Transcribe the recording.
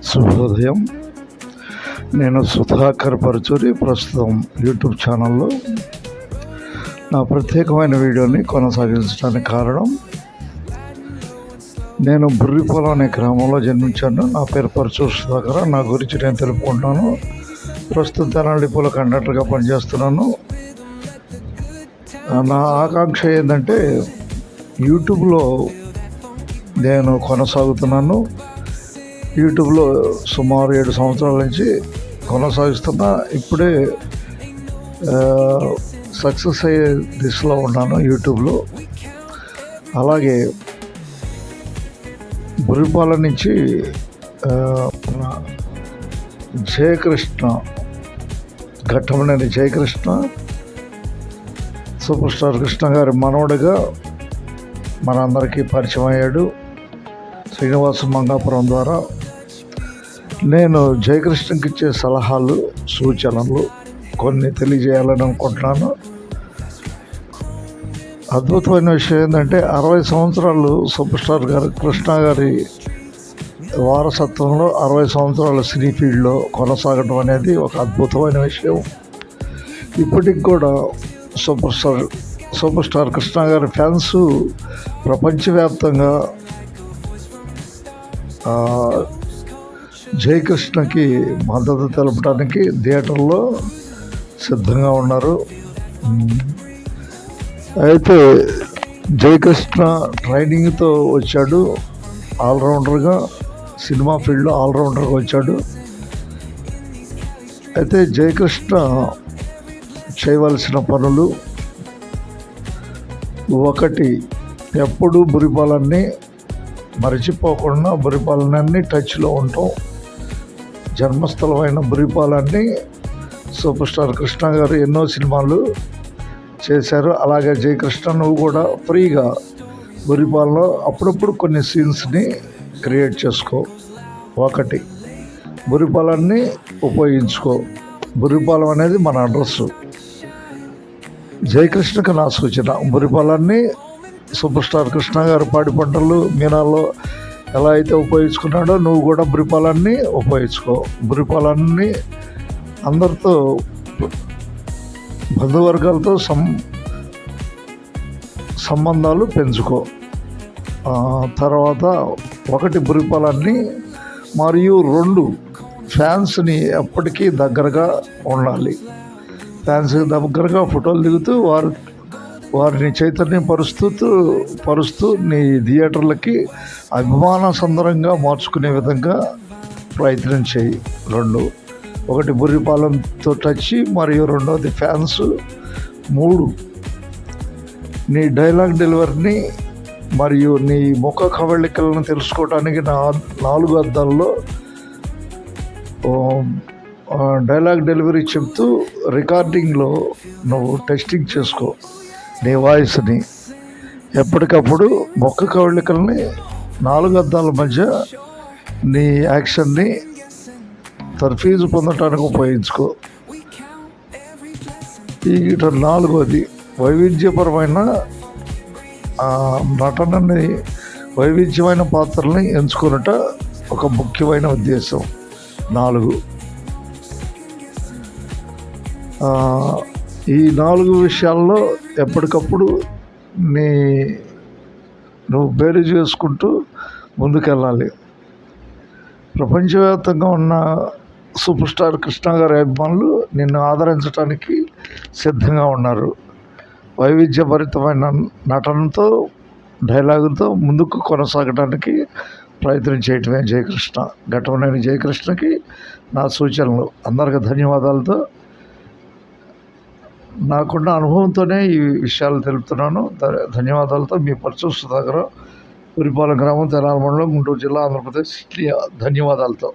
శుభోదయం. నేను సుధాకర్ పరుచూరి. ప్రస్తుతం యూట్యూబ్ ఛానల్లో నా ప్రత్యేకమైన వీడియోని కొనసాగించడానికి కారణం, నేను బుర్రిపొలం అనే గ్రామంలో జన్మించాను. నా పేరు పరుచూరి సుధాకర్. నా గురించి నేను తెలుపుకుంటున్నాను. ప్రస్తుతం తెనాలి డిపోలో కండక్టర్గా పనిచేస్తున్నాను. నా ఆకాంక్ష ఏంటంటే, యూట్యూబ్లో నేను కొనసాగుతున్నాను. యూట్యూబ్లో సుమారు 7 సంవత్సరాల నుంచి కొనసాగిస్తున్నా. ఇప్పుడే సక్సెస్ అయ్యే దిశలో ఉన్నాను యూట్యూబ్లో. అలాగే బుర్రిపాలెం నుంచి జయకృష్ణ, ఘట్టమనేని జయకృష్ణ, సూపర్ స్టార్ కృష్ణ గారి మనవడిగా మనందరికీ పరిచయం అయ్యాడు. శ్రీనివాస మంగాపురం ద్వారా నేను జయకృష్ణకి ఇచ్చే సలహాలు, సూచనలు కొన్ని తెలియజేయాలని అనుకుంటున్నాను. అద్భుతమైన విషయం ఏంటంటే, 60 సంవత్సరాలు సూపర్ స్టార్ గారు కృష్ణ గారి వారసత్వంలో 60 సంవత్సరాల సినీ ఫీల్డ్లో కొనసాగడం అనేది ఒక అద్భుతమైన విషయం. ఇప్పటికి కూడా సూపర్ స్టార్ కృష్ణ గారి ఫ్యాన్స్ ప్రపంచవ్యాప్తంగా జయకృష్ణకి మద్దతు తెలపడానికి థియేటర్లో సిద్ధంగా ఉన్నారు. అయితే జయకృష్ణ ట్రైనింగ్తో వచ్చాడు. ఆల్రౌండర్గా, సినిమా ఫీల్డ్లో ఆల్రౌండర్గా వచ్చాడు. అయితే జయకృష్ణ చేయవలసిన పనులు, ఒకటి, ఎప్పుడు బుర్రిపాలెన్ని మరచిపోకుండా బుర్రిపాలెన్ని టచ్లో ఉంటాం. జన్మస్థలమైన బుర్రిపాలెన్ని సూపర్ స్టార్ కృష్ణ గారు ఎన్నో సినిమాలు చేశారు. అలాగే జయకృష్ణ, నువ్వు కూడా ఫ్రీగా బుర్రిపాలెంలో అప్పుడప్పుడు కొన్ని సీన్స్ని క్రియేట్ చేసుకో. ఒకటి, బుర్రిపాలెన్ని ఉపయోగించుకో. బుర్రిపాలెం అనేది మన అడ్రస్సు. జయకృష్ణకి నా సూచన, బుర్రిపాలెన్ని సూపర్ స్టార్ కృష్ణ గారు పాడి పంటలు మీనాల్లో ఎలా అయితే ఉపయోగించుకున్నాడో, నువ్వు కూడా బుర్రిపాలెన్ని ఉపయోగించుకో. బుర్రిపాలెన్ని అందరితో, బంధువర్గాలతో సంబంధాలు పెంచుకో. తర్వాత, ఒకటి, బుర్రిపాలెన్ని, మరియు 2, ఫ్యాన్స్ని ఎప్పటికీ దగ్గరగా ఉండాలి. ఫ్యాన్స్కి దగ్గరగా ఫోటోలు దిగుతూ వారిని చైతన్యం పరుస్తూ నీ థియేటర్లకి అభిమాన సందరంగా మార్చుకునే విధంగా ప్రయత్నం చేయి. 2, ఒకటి బుర్రిపాలెంతో టచ్, మరియు 2వది ఫ్యాన్స్. 3, నీ డైలాగ్ డెలివరీని మరియు నీ ముఖ కవళికలను తెలుసుకోవడానికి 4 అద్దాల్లో డైలాగ్ డెలివరీ చెప్తూ రికార్డింగ్లో నువ్వు టెస్టింగ్ చేసుకో. నీ వాయిస్ని ఎప్పటికప్పుడు ముఖ కవళికల్ని 4 అద్దాల మధ్య నీ యాక్షన్ని తర్ఫీజు పొందటానికి ఉపయోగించుకో. ఇక 4వది, వైవిధ్యపరమైన నటనని, వైవిధ్యమైన పాత్రల్ని ఎంచుకున్నట ఒక ముఖ్యమైన ఉద్దేశం. 4, ఈ 4 విషయాల్లో ఎప్పటికప్పుడు నువ్వు బేరీ చేసుకుంటూ ముందుకెళ్ళాలి. ప్రపంచవ్యాప్తంగా ఉన్న సూపర్ స్టార్ కృష్ణ గారి అభిమానులు నిన్ను ఆదరించడానికి సిద్ధంగా ఉన్నారు. వైవిధ్యభరితమైన నటనతో, డైలాగులతో ముందుకు కొనసాగడానికి ప్రయత్నం చేయటమే జయకృష్ణ. ఘట్టమనేని జయకృష్ణకి నా సూచనలు. అందరికీ ధన్యవాదాలతో, నాకున్న అనుభవంతోనే ఈ విషయాలు తెలుపుతున్నాను. ధన్యవాదాలతో మీ పరుచూరి సుధాకర్, బుర్రిపాలెం గ్రామం, తెనాలి మండలం, గుంటూరు జిల్లా, ఆంధ్రప్రదేశ్. ధన్యవాదాలతో.